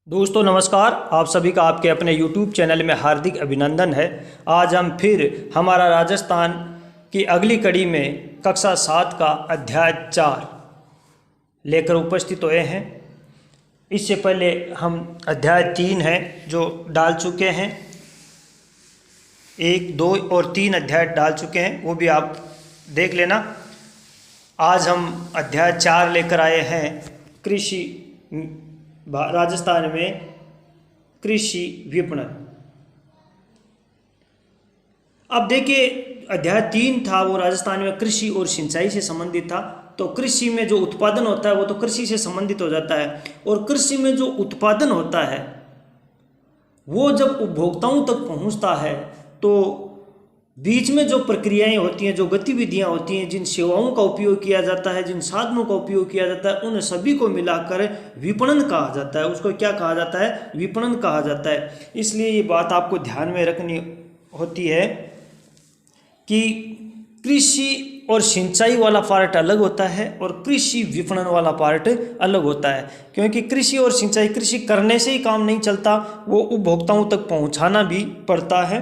दोस्तों नमस्कार। आप सभी का आपके अपने YouTube चैनल में हार्दिक अभिनंदन है। आज हम फिर हमारा राजस्थान की अगली कड़ी में कक्षा 7 का अध्याय 4 लेकर उपस्थित हुए हैं। इससे पहले हम अध्याय 3 है जो डाल चुके हैं, 1, 2 और 3 अध्याय डाल चुके हैं, वो भी आप देख लेना। आज हम अध्याय 4 लेकर आए हैं, कृषि राजस्थान में कृषि विपणन। अब देखिए, अध्याय 3 था वो राजस्थान में कृषि और सिंचाई से संबंधित था। तो कृषि में जो उत्पादन होता है वो तो कृषि से संबंधित हो जाता है, और कृषि में जो उत्पादन होता है वो जब उपभोक्ताओं तक पहुंचता है तो बीच में जो प्रक्रियाएं होती हैं, जो गतिविधियां होती हैं, जिन सेवाओं का उपयोग किया जाता है, जिन साधनों का उपयोग किया जाता है, उन सभी को मिलाकर विपणन कहा जाता है। उसको क्या कहा जाता है? विपणन कहा जाता है। इसलिए ये बात आपको ध्यान में रखनी होती है कि कृषि और सिंचाई वाला पार्ट अलग होता है और कृषि विपणन वाला पार्ट अलग होता है। क्योंकि कृषि और सिंचाई, कृषि करने से ही काम नहीं चलता, वो उपभोक्ताओं तक पहुंचाना भी पड़ता है।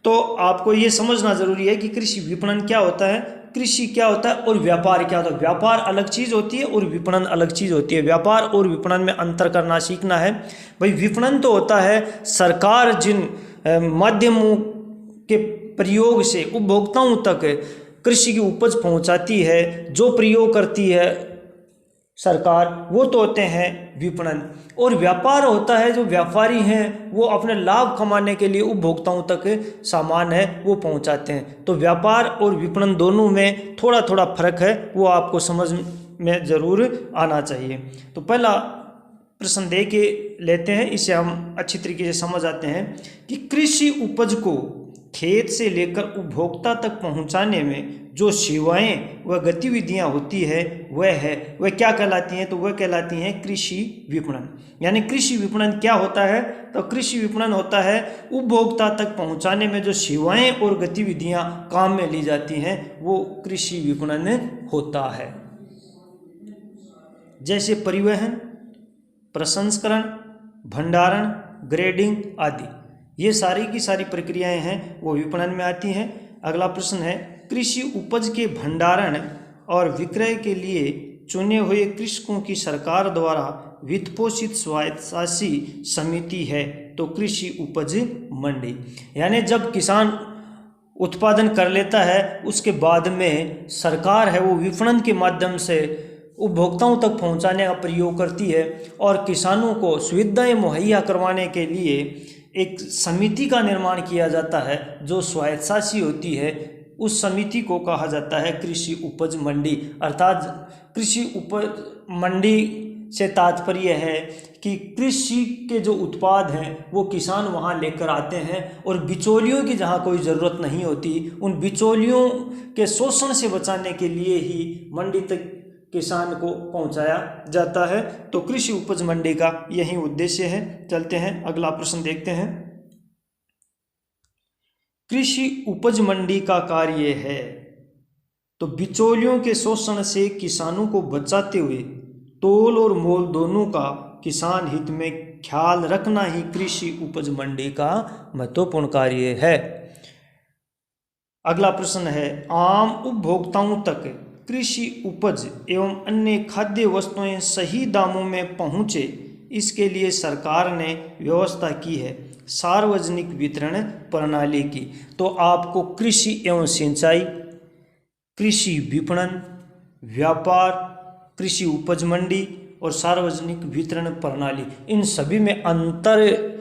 तो आपको ये समझना जरूरी है कि कृषि विपणन क्या होता है, कृषि क्या होता है और व्यापार क्या होता है। व्यापार अलग चीज़ होती है और विपणन अलग चीज़ होती है। व्यापार और विपणन में अंतर करना सीखना है। भाई, विपणन तो होता है सरकार जिन माध्यमों के प्रयोग से उपभोक्ताओं तक कृषि की उपज पहुंचाती है, जो प्रयोग करती है सरकार, वो तो होते हैं विपणन। और व्यापार होता है जो व्यापारी हैं वो अपने लाभ कमाने के लिए उपभोक्ताओं तक सामान है वो पहुंचाते हैं। तो व्यापार और विपणन दोनों में थोड़ा थोड़ा फर्क है, वो आपको समझ में ज़रूर आना चाहिए। तो पहला प्रश्न दे के लेते हैं, इसे हम अच्छी तरीके से समझ आते हैं कि कृषि उपज को खेत से लेकर उपभोक्ता तक पहुंचाने में जो सेवाएं व गतिविधियां होती है वह क्या कहलाती हैं? तो वह कहलाती हैं कृषि विपणन। यानी कृषि विपणन क्या होता है? तो कृषि विपणन होता है उपभोक्ता तक पहुंचाने में जो सेवाएं और गतिविधियां काम में ली जाती हैं, वो कृषि विपणन होता है। जैसे परिवहन, प्रसंस्करण, भंडारण, ग्रेडिंग आदि, ये सारी की सारी प्रक्रियाएं हैं वो विपणन में आती हैं। अगला प्रश्न है, कृषि उपज के भंडारण और विक्रय के लिए चुने हुए कृषकों की सरकार द्वारा वित्तपोषित स्वायत्तशासी समिति है तो कृषि उपज मंडी। यानी जब किसान उत्पादन कर लेता है उसके बाद में सरकार है वो विपणन के माध्यम से उपभोक्ताओं तक पहुंचाने का प्रयोग करती है, और किसानों को सुविधाएं मुहैया करवाने के लिए एक समिति का निर्माण किया जाता है जो स्वायत्तशासी होती है। उस समिति को कहा जाता है कृषि उपज मंडी। अर्थात कृषि उपज मंडी से तात्पर्य है कि कृषि के जो उत्पाद हैं वो किसान वहाँ लेकर आते हैं, और बिचौलियों की जहाँ कोई ज़रूरत नहीं होती, उन बिचौलियों के शोषण से बचाने के लिए ही मंडी तक किसान को पहुंचाया जाता है। तो कृषि उपज मंडी का यही उद्देश्य है। चलते हैं अगला प्रश्न देखते हैं। कृषि उपज मंडी का कार्य है तो बिचौलियों के शोषण से किसानों को बचाते हुए तोल और मोल दोनों का किसान हित में ख्याल रखना ही कृषि उपज मंडी का महत्वपूर्ण कार्य है। अगला प्रश्न है, आम उपभोक्ताओं तक कृषि उपज एवं अन्य खाद्य वस्तुएं सही दामों में पहुंचे, इसके लिए सरकार ने व्यवस्था की है सार्वजनिक वितरण प्रणाली की। तो आपको कृषि एवं सिंचाई, कृषि विपणन, व्यापार, कृषि उपज मंडी और सार्वजनिक वितरण प्रणाली, इन सभी में अंतर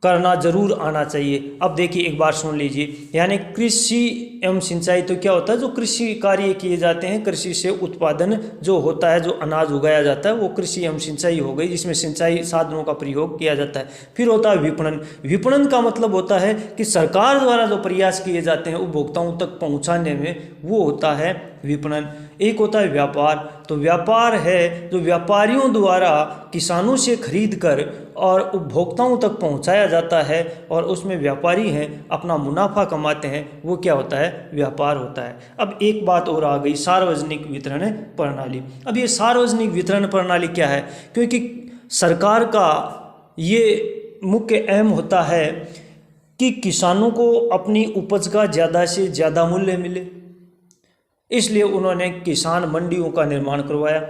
करना जरूर आना चाहिए। अब देखिए, एक बार सुन लीजिए। यानी कृषि एवं सिंचाई तो क्या होता है? जो कृषि कार्य किए जाते हैं, कृषि से उत्पादन जो होता है, जो अनाज उगाया जाता है, वो कृषि एवं सिंचाई हो गई, जिसमें सिंचाई साधनों का प्रयोग किया जाता है। फिर होता है विपणन। विपणन का मतलब होता है कि सरकार द्वारा जो प्रयास किए जाते हैं उपभोक्ताओं तक पहुँचाने में, वो होता है विपणन। एक होता है व्यापार। तो व्यापार है जो व्यापारियों द्वारा किसानों से खरीद कर और उपभोक्ताओं तक पहुंचाया जाता है, और उसमें व्यापारी हैं अपना मुनाफा कमाते हैं, वो क्या होता है? व्यापार होता है। अब एक बात और आ गई, सार्वजनिक वितरण प्रणाली। अब ये सार्वजनिक वितरण प्रणाली क्या है? क्योंकि सरकार का ये मुख्य अहम होता है कि किसानों को अपनी उपज का ज़्यादा से ज़्यादा मूल्य मिले, इसलिए उन्होंने किसान मंडियों का निर्माण करवाया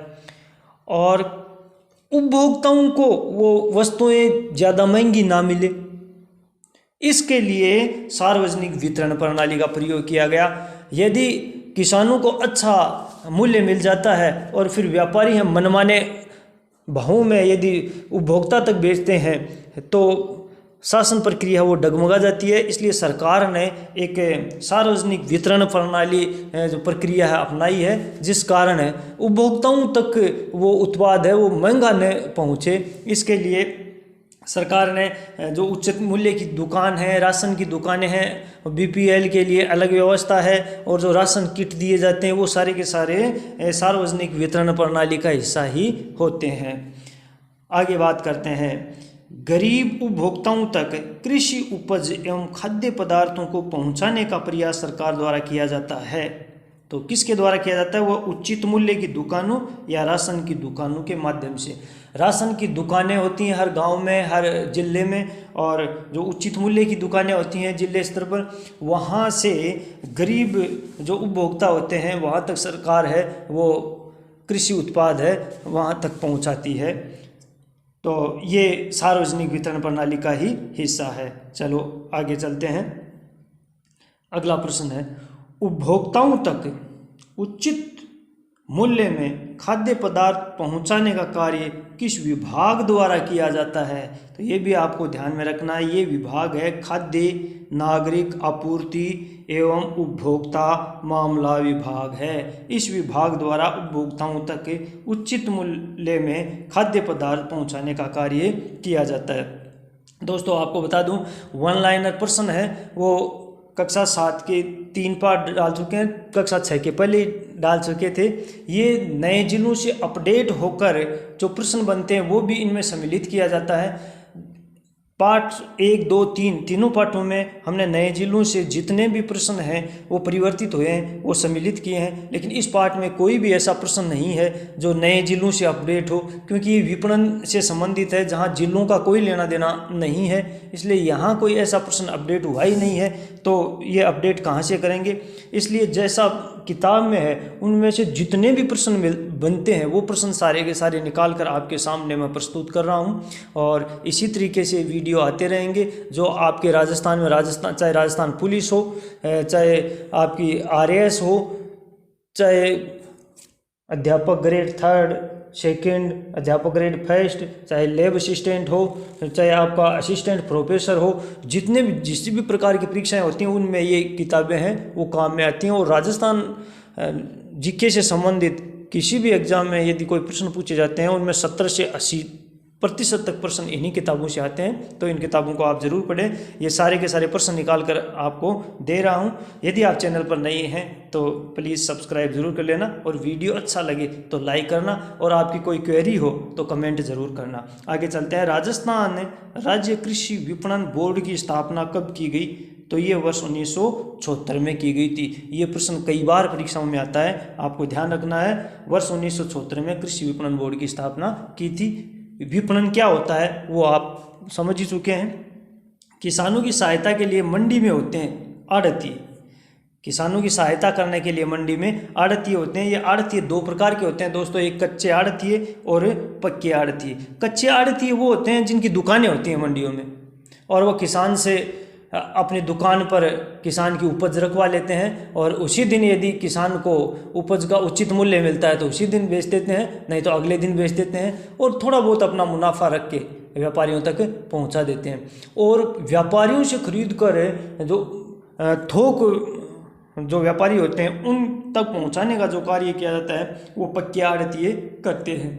और उपभोक्ताओं को वो वस्तुएं ज़्यादा महंगी ना मिले, इसके लिए सार्वजनिक वितरण प्रणाली का प्रयोग किया गया। यदि किसानों को अच्छा मूल्य मिल जाता है और फिर व्यापारी हम मनमाने भावों में यदि उपभोक्ता तक बेचते हैं तो शासन प्रक्रिया वो डगमगा जाती है। इसलिए सरकार ने एक सार्वजनिक वितरण प्रणाली जो प्रक्रिया है अपनाई है, जिस कारण उपभोक्ताओं तक वो उत्पाद है वो महंगा न पहुँचे। इसके लिए सरकार ने जो उचित मूल्य की दुकान है, राशन की दुकानें हैं, बीपीएल के लिए अलग व्यवस्था है और जो राशन किट दिए जाते हैं वो सारे के सारे सार्वजनिक वितरण प्रणाली का हिस्सा ही होते हैं। आगे बात करते हैं, गरीब उपभोक्ताओं तक कृषि उपज एवं खाद्य पदार्थों को पहुंचाने का प्रयास सरकार द्वारा किया जाता है। तो किसके द्वारा किया जाता है? वह उचित मूल्य की दुकानों या राशन की दुकानों के माध्यम से। राशन की दुकानें होती हैं हर गांव में, हर जिले में, और जो उचित मूल्य की दुकानें होती हैं जिले स्तर पर, वहां से गरीब जो उपभोक्ता होते हैं वहां तक सरकार है वो कृषि उत्पाद है वहां तक पहुंचाती है। तो ये सार्वजनिक वितरण प्रणाली का ही हिस्सा है। चलो आगे चलते हैं। अगला प्रश्न है, उपभोक्ताओं तक उचित मूल्य में खाद्य पदार्थ पहुंचाने का कार्य किस विभाग द्वारा किया जाता है? तो ये भी आपको ध्यान में रखना है। ये विभाग है खाद्य नागरिक आपूर्ति एवं उपभोक्ता मामला विभाग है। इस विभाग द्वारा उपभोक्ताओं तक उचित मूल्य में खाद्य पदार्थ पहुंचाने का कार्य किया जाता है। दोस्तों आपको बता दूं, वन लाइनर प्रश्न है वो कक्षा 7 के 3 पार्ट डाल चुके हैं, कक्षा 6 के पहले डाल चुके थे। ये नए जिलों से अपडेट होकर जो प्रश्न बनते हैं वो भी इनमें सम्मिलित किया जाता है। पार्ट 1, 2, 3 तीनों पार्टों में हमने नए जिलों से जितने भी प्रश्न हैं वो परिवर्तित हुए हैं, वो सम्मिलित किए हैं। लेकिन इस पार्ट में कोई भी ऐसा प्रश्न नहीं है जो नए जिलों से अपडेट हो, क्योंकि ये विपणन से संबंधित है जहां जिलों का कोई लेना देना नहीं है। इसलिए यहाँ कोई ऐसा प्रश्न अपडेट हुआ ही नहीं है, तो ये अपडेट कहाँ से करेंगे? इसलिए जैसा किताब में है उनमें से जितने भी प्रश्न बनते हैं वो प्रश्न सारे के सारे निकाल कर आपके सामने मैं प्रस्तुत कर रहा हूँ। और इसी तरीके से वीडियो आते रहेंगे जो आपके राजस्थान में चाहे राजस्थान पुलिस हो, चाहे आपकी आरएएस हो, चाहे अध्यापक ग्रेड 3, 2, अध्यापक ग्रेड 1, चाहे लैब असिस्टेंट हो, चाहे आपका असिस्टेंट प्रोफेसर हो, जिस भी प्रकार की परीक्षाएं होती हैं उनमें ये किताबें हैं वो काम में आती हैं। और राजस्थान जीके से संबंधित किसी भी एग्जाम में यदि कोई प्रश्न पूछे जाते हैं उनमें 70 से 80% तक प्रश्न इन्हीं किताबों से आते हैं। तो इन किताबों को आप ज़रूर पढ़ें। ये सारे के सारे प्रश्न निकाल कर आपको दे रहा हूँ। यदि आप चैनल पर नए हैं तो प्लीज़ सब्सक्राइब जरूर कर लेना, और वीडियो अच्छा लगे तो लाइक करना, और आपकी कोई क्वेरी हो तो कमेंट जरूर करना। आगे चलते हैं। राजस्थान राज्य कृषि विपणन बोर्ड की स्थापना कब की गई? तो ये वर्ष 1976 में की गई थी। ये प्रश्न कई बार परीक्षाओं में आता है, आपको ध्यान रखना है। वर्ष 1976 में कृषि विपणन बोर्ड की स्थापना की थी। विपणन क्या होता है वो आप समझ ही चुके हैं। किसानों की सहायता के लिए मंडी में होते हैं आड़तिये। किसानों की सहायता करने के लिए मंडी में आड़तिये होते हैं। ये आड़तिये 2 प्रकार के होते हैं दोस्तों, एक कच्चे आड़तिये और पक्के आड़तिये। कच्चे आड़तिये वो होते हैं जिनकी दुकानें होती हैं मंडियों में, और वो किसान से अपनी दुकान पर किसान की उपज रखवा लेते हैं, और उसी दिन यदि किसान को उपज का उचित मूल्य मिलता है तो उसी दिन बेच देते हैं, नहीं तो अगले दिन बेच देते हैं, और थोड़ा बहुत अपना मुनाफा रख के व्यापारियों तक पहुंचा देते हैं। और व्यापारियों से खरीद कर जो थोक जो व्यापारी होते हैं उन तक पहुंचाने का जो कार्य किया जाता है वो पक्के आड़तिये करते हैं।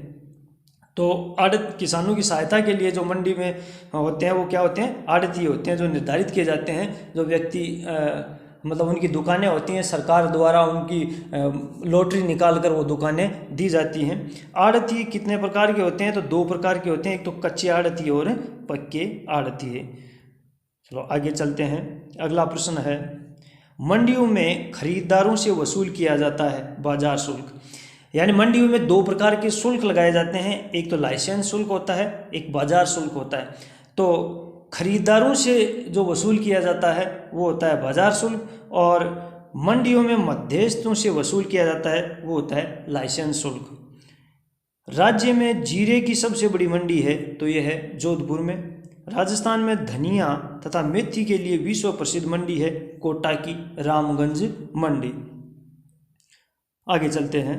तो किसानों की सहायता के लिए जो मंडी में होते हैं वो क्या होते हैं? आड़तिये होते हैं, जो निर्धारित किए जाते हैं। जो व्यक्ति मतलब उनकी दुकानें होती हैं, सरकार द्वारा उनकी लॉटरी निकाल कर वो दुकानें दी जाती हैं। आड़तिये कितने प्रकार के होते हैं? तो 2 प्रकार के होते हैं, एक तो कच्चे आड़तिये और पक्के आड़तिये। चलो आगे चलते हैं। अगला प्रश्न है, मंडियों में खरीदारों से वसूल किया जाता है बाजार शुल्क। यानी मंडियों में दो प्रकार के शुल्क लगाए जाते हैं, एक तो लाइसेंस शुल्क होता है, एक बाजार शुल्क होता है। तो खरीदारों से जो वसूल किया जाता है वो होता है बाजार शुल्क, और मंडियों में मध्यस्थों से वसूल किया जाता है वो होता है लाइसेंस शुल्क। राज्य में जीरे की सबसे बड़ी मंडी है तो ये है जोधपुर में। राजस्थान में धनिया तथा मेथी के लिए विश्व प्रसिद्ध मंडी है कोटा की रामगंज मंडी। आगे चलते हैं।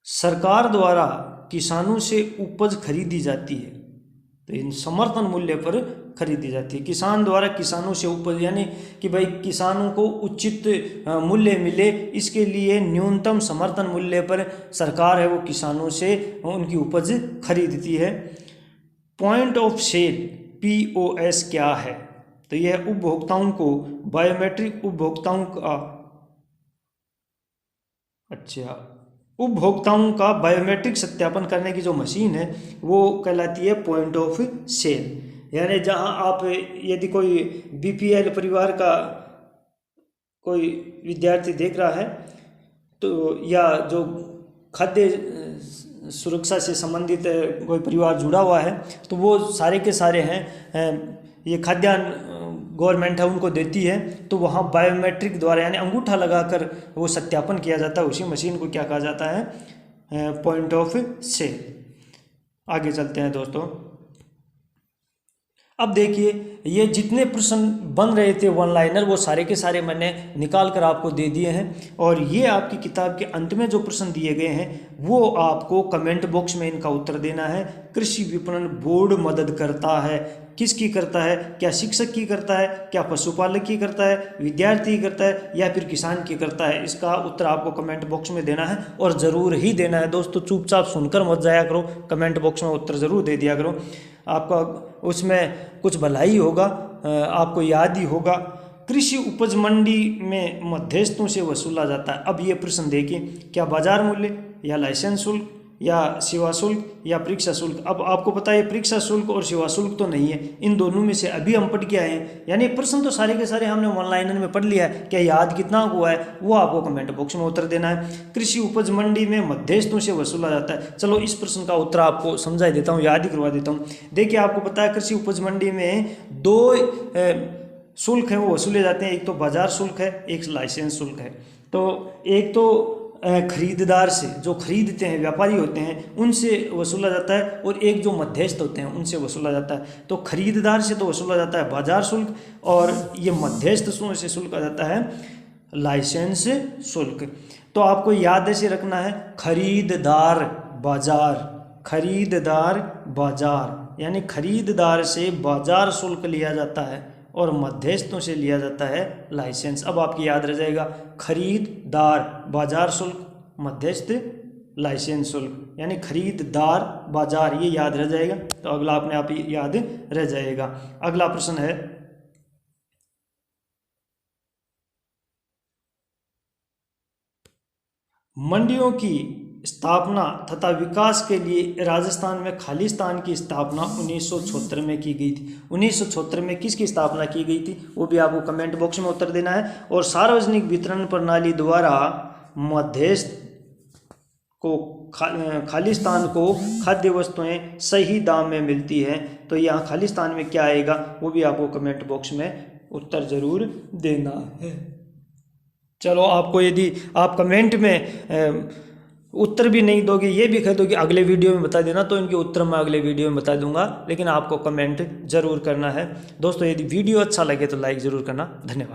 सरकार द्वारा किसानों से उपज खरीदी जाती है, तो इन समर्थन मूल्य पर खरीदी जाती है। किसान द्वारा किसानों से उपज, यानी कि भाई किसानों को उचित मूल्य मिले, इसके लिए न्यूनतम समर्थन मूल्य पर सरकार है वो किसानों से उनकी उपज खरीदती है। पॉइंट ऑफ सेल POS क्या है? तो यह उपभोक्ताओं को बायोमेट्रिक उपभोक्ताओं का बायोमेट्रिक सत्यापन करने की जो मशीन है वो कहलाती है पॉइंट ऑफ सेल। यानी जहां आप यदि कोई BPL परिवार का कोई विद्यार्थी देख रहा है तो, या जो खाद्य सुरक्षा से संबंधित कोई परिवार जुड़ा हुआ है, तो वो सारे के सारे हैं ये खाद्यान्न गवर्नमेंट है उनको देती है, तो वहाँ बायोमेट्रिक द्वारा यानी अंगूठा लगाकर वो सत्यापन किया जाता है। उसी मशीन को क्या कहा जाता है? Point of sale. आगे चलते हैं दोस्तों। अब देखिए ये जितने प्रश्न बन रहे थे वन लाइनर वो सारे के सारे मैंने निकाल कर आपको दे दिए हैं, और ये आपकी किताब के अंत में जो प्रश्न दिए गए हैं वो आपको कमेंट बॉक्स में इनका उत्तर देना है। कृषि विपणन बोर्ड मदद करता है, किसकी करता है? क्या शिक्षक की करता है, क्या पशुपालक की करता है, विद्यार्थी की करता है, या फिर किसान की करता है? इसका उत्तर आपको कमेंट बॉक्स में देना है, और ज़रूर ही देना है दोस्तों। चुपचाप सुनकर मत जाया करो, कमेंट बॉक्स में उत्तर ज़रूर दे दिया करो। आपका उसमें कुछ भलाई होगा, आपको याद ही होगा। कृषि उपज मंडी में मध्यस्थों से वसूला जाता है। अब ये प्रश्न देखिए, क्या बाजार मूल्य या लाइसेंस शुल्क या सेवा शुल्क या परीक्षा शुल्क? अब आपको पता है परीक्षा शुल्क और सेवा शुल्क तो नहीं है, इन दोनों में से अभी हम पढ़ के आए हैं। यानी प्रश्न तो सारे के सारे हमने वन लाइनर में पढ़ लिया है, क्या याद कितना हुआ है वो आपको कमेंट बॉक्स में उत्तर देना है। कृषि उपज मंडी में मध्यस्थों से वसूला जाता है। चलो इस प्रश्न का उत्तर आपको समझा देता हूँ, याद ही करवा देता हूँ। देखिए आपको पता है कृषि उपज मंडी में दो शुल्क हैं वो वसूले जाते हैं, एक तो बाजार शुल्क है, एक लाइसेंस शुल्क है। तो एक तो खरीददार से, जो खरीदते हैं व्यापारी होते हैं उनसे वसूला जाता है, और एक जो मध्यस्थ होते हैं उनसे वसूला जाता है। तो खरीददार से तो वसूला जाता है बाजार शुल्क, और ये मध्यस्थ से शुल्क आ जाता है लाइसेंस शुल्क। तो आपको याद ऐसे रखना है, खरीददार बाजार, खरीददार बाजार, यानी खरीददार से बाजार शुल्क लिया जाता है और मध्यस्थों से लिया जाता है लाइसेंस। अब आपकी याद रह जाएगा, खरीददार बाजार शुल्क, मध्यस्थ लाइसेंस शुल्क, यानी खरीददार बाजार, ये याद रह जाएगा। तो अगला अपने आप ही याद रह जाएगा। अगला प्रश्न है, मंडियों की स्थापना तथा विकास के लिए राजस्थान में खालिस्तान की स्थापना 1976 में की गई थी। 1976 में किसकी स्थापना की गई थी वो भी आपको कमेंट बॉक्स में उत्तर देना है। और सार्वजनिक वितरण प्रणाली द्वारा मध्यस्थ को खालिस्तान को खाद्य वस्तुएं सही दाम में मिलती हैं। तो यहाँ खालिस्तान में क्या आएगा वो भी आपको कमेंट बॉक्स में उत्तर जरूर देना है। चलो आपको यदि आप कमेंट में उत्तर भी नहीं दोगे, ये भी कह दो कि अगले वीडियो में बता देना, तो इनके उत्तर मैं अगले वीडियो में बता दूंगा, लेकिन आपको कमेंट जरूर करना है। दोस्तों यदि वीडियो अच्छा लगे तो लाइक ज़रूर करना। धन्यवाद।